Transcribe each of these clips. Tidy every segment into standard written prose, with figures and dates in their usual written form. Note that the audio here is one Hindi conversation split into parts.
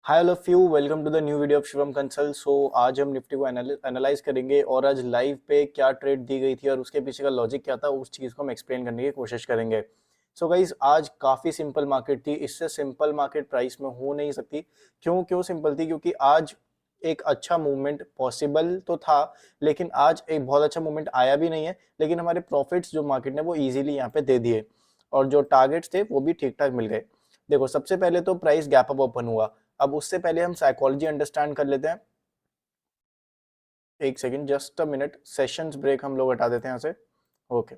Hi all of you, welcome to the new video of Shivam Kansal. So आज हम निफ्टी को एनालाइज करेंगे और आज लाइव पे क्या ट्रेड दी गई थी और उसके पीछे का लॉजिक क्या था उस चीज़ को हम एक्सप्लेन करने की कोशिश करेंगे। सो गाइज, आज काफ़ी सिंपल मार्केट थी। इससे सिंपल मार्केट प्राइस में हो नहीं सकती। क्यों क्यों सिंपल थी? क्योंकि आज एक अच्छा मूवमेंट पॉसिबल तो था, लेकिन आज एक बहुत अच्छा मूवमेंट आया भी नहीं है। लेकिन हमारे प्रॉफिट्स जो मार्केट ने वो इजीली यहाँ पे दे दिए और जो टारगेट्स थे वो भी ठीक ठाक मिल गए। देखो, सबसे पहले तो प्राइस गैप अप ओपन हुआ। अब उससे पहले हम साइकोलॉजी अंडरस्टैंड कर लेते हैं। एक second, just a minute, sessions break हम लोग हटा देते हैं यहाँ से। ओके।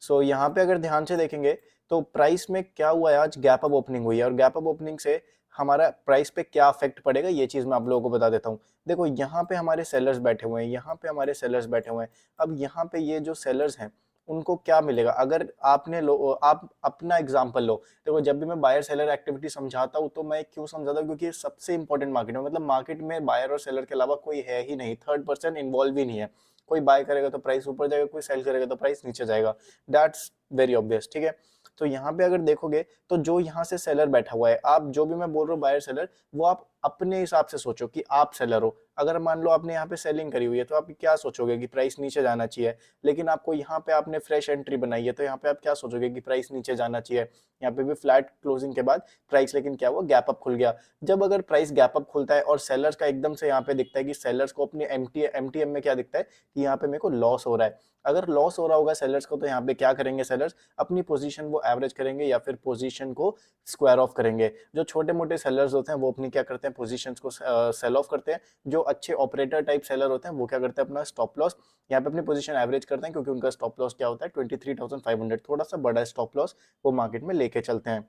सो यहाँ पे अगर ध्यान से देखेंगे तो प्राइस में क्या हुआ है, आज गैप अप ओपनिंग हुई है और गैप अप ओपनिंग से हमारा प्राइस पे क्या इफेक्ट पड़ेगा ये चीज मैं आप लोगों को बता देता हूँ। देखो, यहाँ पे हमारे सेलर्स बैठे हुए हैं, यहाँ पे हमारे सेलर्स बैठे हुए हैं। अब यहाँ पे ये जो सेलर्स हैं उनको क्या मिलेगा? अगर आप अपना एग्जांपल लो। देखो, जब भी मैं बायर सेलर एक्टिविटी समझाता हूँ तो मैं क्यों समझाता हूँ? क्योंकि ये सबसे इंपॉर्टेंट मार्केट है। मतलब मार्केट में बायर और सेलर के अलावा कोई है ही नहीं, थर्ड पर्सन इन्वॉल्व ही नहीं है। कोई बाय करेगा तो प्राइस ऊपर जाएगा, कोई सेल करेगा तो प्राइस नीचे जाएगा। दैट्स वेरी ऑब्वियस, ठीक है। तो यहाँ पे अगर देखोगे तो जो यहाँ से सेलर बैठा हुआ है, आप जो भी मैं बोल रहा हूँ बायर सेलर, वो आप अपने हिसाब से सोचो कि आप सेलर हो। अगर मान लो आपने यहाँ पे सेलिंग करी हुई है तो आप क्या सोचोगे कि प्राइस नीचे जाना चाहिए। लेकिन आपको यहाँ पे आपने फ्रेश एंट्री बनाई है तो यहाँ पे आप क्या सोचोगे कि प्राइस नीचे जाना चाहिए। यहाँ पे भी फ्लैट क्लोजिंग के बाद प्राइस लेकिन क्या हुआ, गैप अप खुल गया। जब अगर प्राइस गैप अप खुलता है और सेलर्स का एकदम से यहाँ पे दिखता है कि सेलर्स को अपने एमटीएम में क्या दिखता है कि यहाँ पे मेरे को लॉस हो रहा है। अगर लॉस हो रहा होगा सेलर्स को तो यहाँ पे क्या करेंगे सेलर्स? अपनी पोजीशन वो एवरेज करेंगे या फिर पोजीशन को स्क्वायर ऑफ करेंगे। जो छोटे मोटे सेलर्स होते हैं वो अपनी क्या करते हैं, पोजीशंस को सेल ऑफ करते हैं। जो अच्छे ऑपरेटर टाइप सेलर होते हैं वो क्या करते हैं, अपना स्टॉप लॉस यहाँ पे अपनी पोजीशन एवरेज करते हैं, क्योंकि उनका स्टॉप लॉस क्या होता है 23,500, थोड़ा सा बड़ा स्टॉप लॉस वो मार्केट में लेके चलते हैं।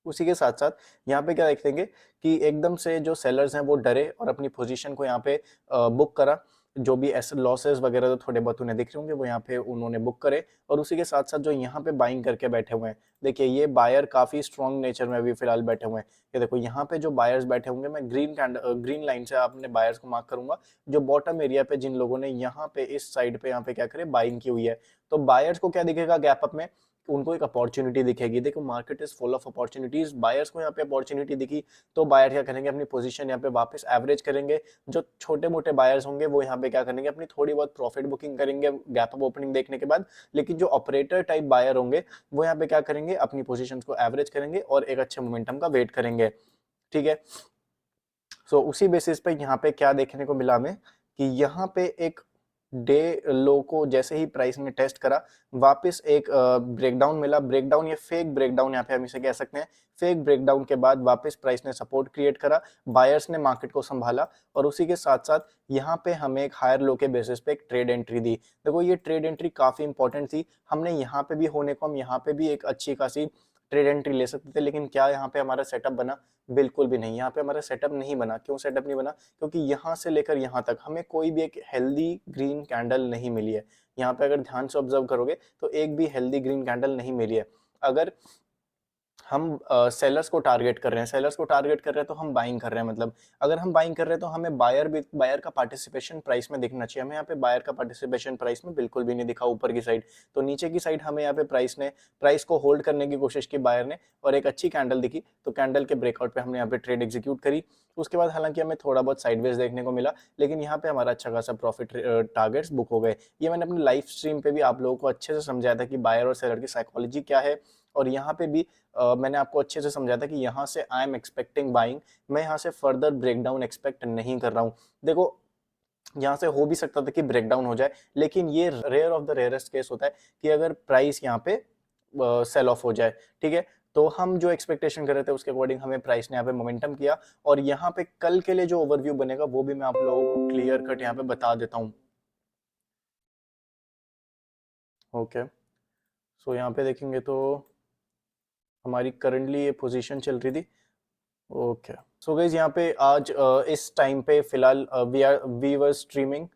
उसी के साथ साथ यहाँ पे क्या देखेंगे कि एकदम से जो सेलर्स हैं वो डरे और अपनी पोजीशन को यहाँ पे बुक करा। जो भी ऐसे लॉसेस वगैरह तो थोड़े बहुत उन्हें दिख रहे होंगे वो यहाँ पे उन्होंने बुक करे। और उसी के साथ साथ जो यहाँ पे बाइंग करके बैठे हुए हैं, देखिए ये बायर काफी स्ट्रॉन्ग नेचर में अभी फिलहाल बैठे हुए हैं। ये देखो, यहाँ पे जो बायर्स बैठे होंगे, मैं ग्रीन लाइन से आपने बायर्स को मार्क करूंगा। जो बॉटम एरिया पे जिन लोगों ने यहाँ पे इस साइड पे यहाँ पे क्या करे, बाइंग की हुई है, तो बायर्स को क्या दिखेगा गैप अप में? उनको एक अपॉर्चुनिटी दिखेगी। देखो, market is full of opportunities. Buyers को यहाँ पे अपॉर्चुनिटी दिखी तो बायर क्या करेंगे, अपनी पोजीशन यहाँ पे वापस एवरेज करेंगे। जो छोटे मोटे बायर्स होंगे वो यहाँ पे क्या करेंगे, अपनी थोड़ी बहुत प्रॉफिट बुकिंग करेंगे गैप अप ओपनिंग देखने के बाद। लेकिन जो ऑपरेटर टाइप बायर होंगे वो यहाँ पे क्या करेंगे, अपनी पोजीशंस को एवरेज करेंगे और एक अच्छे मोमेंटम का वेट करेंगे, ठीक है। सो उसी बेसिस पे यहाँ पे क्या देखने को मिला हमें कि यहाँ पे एक डे लो को जैसे ही प्राइस ने टेस्ट करा, वापस एक ब्रेकडाउन मिला। ब्रेकडाउन, ये फेक ब्रेकडाउन यहाँ पे हम इसे कह सकते हैं। फेक ब्रेकडाउन के बाद वापस प्राइस ने सपोर्ट क्रिएट करा, बायर्स ने मार्केट को संभाला और उसी के साथ साथ यहाँ पे हमें एक हायर लो के बेसिस पे एक ट्रेड एंट्री दी। देखो, ये ट्रेड एंट्री काफी इंपॉर्टेंट थी। हमने यहाँ पे भी होने को हम यहाँ पे भी एक अच्छी खासी ट्रेड एंट्री ले सकते थे, लेकिन क्या यहाँ पे हमारा सेटअप बना? बिल्कुल भी नहीं। यहाँ पे हमारा सेटअप नहीं बना। क्यों सेटअप नहीं बना? क्योंकि यहाँ से लेकर यहाँ तक हमें कोई भी एक हेल्दी ग्रीन कैंडल नहीं मिली है। यहाँ पे अगर ध्यान से ऑब्जर्व करोगे तो एक भी हेल्दी ग्रीन कैंडल नहीं मिली है। अगर हम सेलर्स को टारगेट कर रहे हैं, सेलर्स को टारगेट कर रहे हैं तो हम बाइंग कर रहे हैं। मतलब अगर हम बाइंग कर रहे हैं तो हमें बायर का पार्टिसिपेशन प्राइस में दिखना चाहिए। हमें यहाँ पे बायर का पार्टिसिपेशन प्राइस में बिल्कुल भी नहीं दिखा ऊपर की साइड। तो नीचे की साइड हमें यहाँ पे प्राइस को होल्ड करने की कोशिश की बायर ने और एक अच्छी कैंडल दिखी तो कैंडल के ब्रेकआउट पे हमने यहाँ पे ट्रेड एग्जीक्यूट करी। उसके बाद हालांकि हमें थोड़ा बहुत साइडवेज देखने को मिला, लेकिन यहाँ पे हमारा अच्छा खासा प्रॉफिट टारगेट्स बुक हो गए। ये मैंने अपने लाइव स्ट्रीम पे भी आप लोगों को अच्छे से समझाया था कि बायर और सेलर की साइकोलॉजी क्या है। और यहाँ पे भी मैंने आपको अच्छे से समझाया था कि यहाँ से आई एम एक्सपेक्टिंग बाइंग। मैं यहाँ से फर्दर ब्रेकडाउन एक्सपेक्ट नहीं कर रहा हूँ। देखो, यहाँ से हो भी सकता था कि ब्रेकडाउन हो जाए, लेकिन ये rare of the rarest case होता है कि अगर प्राइस यहाँ पे सेल ऑफ हो जाए, ठीक है। तो हम जो एक्सपेक्टेशन कर रहे थे उसके अकॉर्डिंग हमें प्राइस ने यहाँ पे मोमेंटम किया। और यहाँ पे कल के लिए जो ओवरव्यू बनेगा वो भी मैं आप लोगों को क्लियर कट यहाँ पे बता देता हूँ। ओके। सो यहाँ पे देखेंगे तो हमारी करंटली ये पोजीशन चल रही थी। ओके। सो गाइस, यहाँ पे आज इस टाइम पे फिलहाल we were streaming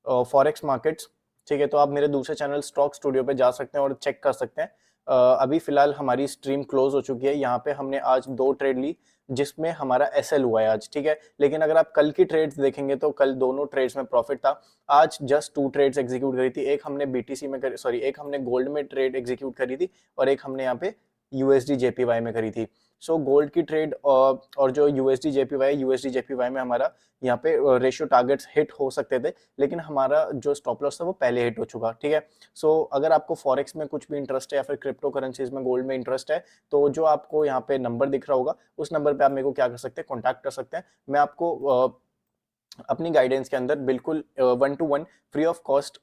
forex markets, ठीक है। तो आप मेरे दूसरे चैनल स्टॉक स्टूडियो पे जा सकते हैं और चेक कर सकते हैं। अभी फिलहाल हमारी स्ट्रीम क्लोज हो चुकी है। यहाँ पे हमने आज 2 ट्रेड ली जिसमें हमारा एसएल हुआ है आज, ठीक है। लेकिन अगर आप कल की ट्रेड्स देखेंगे तो कल दोनों ट्रेड्स में प्रॉफिट था। आज जस्ट 2 ट्रेड्स एग्जीक्यूट करी थी। एक हमने बीटीसी में एक हमने गोल्ड में ट्रेड एग्जीक्यूट करी थी और एक हमने यहाँ पे यूएसडी जेपीवाई में करी थी। सो गोल्ड की ट्रेड और जो यूएसडी जेपीवाई में हमारा यहाँ पे रेशियो टारगेट्स हिट हो सकते थे, लेकिन हमारा जो स्टॉप लॉस था वो पहले हिट हो चुका, ठीक है। सो अगर आपको फॉरेक्स में कुछ भी इंटरेस्ट है या फिर क्रिप्टो करेंसीज में, गोल्ड में इंटरेस्ट है, तो जो आपको यहाँ पे नंबर दिख रहा होगा उस नंबर पे आप मेरे को क्या कर सकते हैं, कॉन्टैक्ट कर सकते हैं। मैं आपको अपनी गाइडेंस के अंदर बिल्कुल 1-to-1 free of cost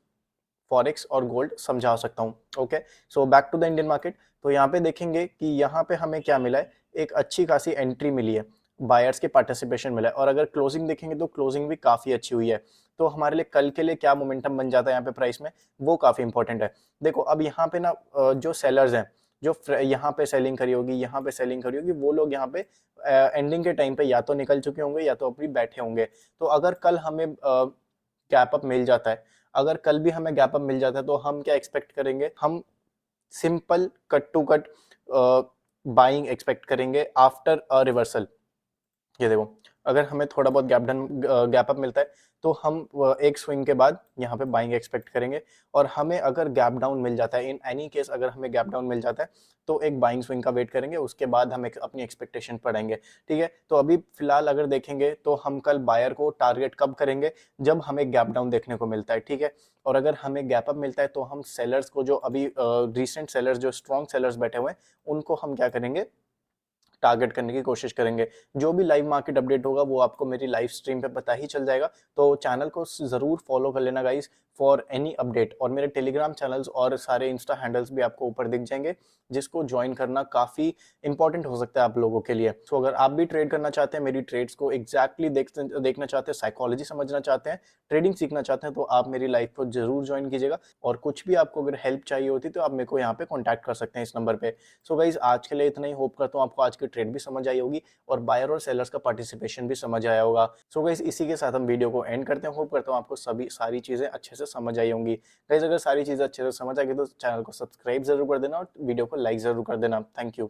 forex और गोल्ड समझा सकता हूँ। Okay, so back to the Indian market. तो यहाँ पे देखेंगे कि यहाँ पे हमें क्या मिला है, एक अच्छी खासी एंट्री मिली है, बायर्स के पार्टिसिपेशन मिला है, और अगर क्लोजिंग देखेंगे तो क्लोजिंग भी काफी अच्छी हुई है। तो हमारे लिए कल के लिए क्या मोमेंटम बन जाता है यहाँ पे प्राइस में, वो काफी इंपॉर्टेंट है। देखो अब यहाँ पे ना जो सेलर्स हैं, जो यहाँ पे सेलिंग करी होगी, यहाँ पे सेलिंग करी होगी, वो लोग यहाँ पे एंडिंग के टाइम पे या तो निकल चुके होंगे या तो अभी बैठे होंगे। तो अगर कल हमें गैप अप मिल जाता है, अगर कल भी हमें गैप अप मिल जाता है, तो हम क्या एक्सपेक्ट करेंगे, हम simple cut to cut buying expect करेंगे आफ्टर अ रिवर्सल। ये देखो, अगर हमें थोड़ा बहुत गैप अप मिलता है तो हम एक स्विंग के बाद यहाँ पे बाइंग एक्सपेक्ट करेंगे, और हमें अगर गैप डाउन मिल जाता है, इन एनी केस अगर हमें गैप डाउन मिल जाता है, तो एक बाइंग स्विंग का वेट करेंगे, उसके बाद हम अपनी एक्सपेक्टेशन पढ़ेंगे, ठीक है। तो अभी फिलहाल अगर देखेंगे तो हम कल बायर को टारगेट कब करेंगे, जब हमें गैप डाउन देखने को मिलता है, ठीक है। और अगर हमें गैप अप मिलता है तो हम सेलर्स को, जो अभी रिसेंट सेलर्स, जो स्ट्रॉन्ग सेलर्स बैठे हुए हैं, उनको हम क्या करेंगे, टारगेट करने की कोशिश करेंगे। जो भी लाइव मार्केट अपडेट होगा वो आपको मेरी लाइव स्ट्रीम पे पता ही चल जाएगा। तो चैनल को जरूर फॉलो कर लेना गाइस फॉर एनी अपडेट, और मेरे टेलीग्राम चैनल्स और सारे इंस्टा हैंडल्स भी आपको ऊपर दिख जाएंगे, जिसको ज्वाइन करना काफी इंपॉर्टेंट हो सकता है आप लोगों के लिए। तो अगर आप भी ट्रेड करना चाहते हैं, मेरी ट्रेड्स को एग्जैक्टली देखना चाहते हैं, साइकोलॉजी समझना चाहते हैं, ट्रेडिंग सीखना चाहते हैं, तो आप मेरी लाइव को जरूर ज्वाइन कीजिएगा। और कुछ भी आपको अगर हेल्प चाहिए होती तो आप मेरे को यहाँ पे कॉन्टैक्ट कर सकते हैं इस नंबर पे। सो गाइज आज के लिए इतना ही, होप करता हूँ आपको आज की ट्रेड भी समझ आई होगी और बायर और सेलर्स का पार्टिसिपेशन भी समझ आया होगा। सो गाइज इसी के साथ हम वीडियो को एंड करते हैं। होप करता हूँ आपको सभी सारी चीजें अच्छे से समझ आई होंगी। गाइज अगर सारी चीजें अच्छे से समझ आ गई तो चैनल को सब्सक्राइब जरूर कर देना और वीडियो को लाइक जरूर कर देना। Thank you.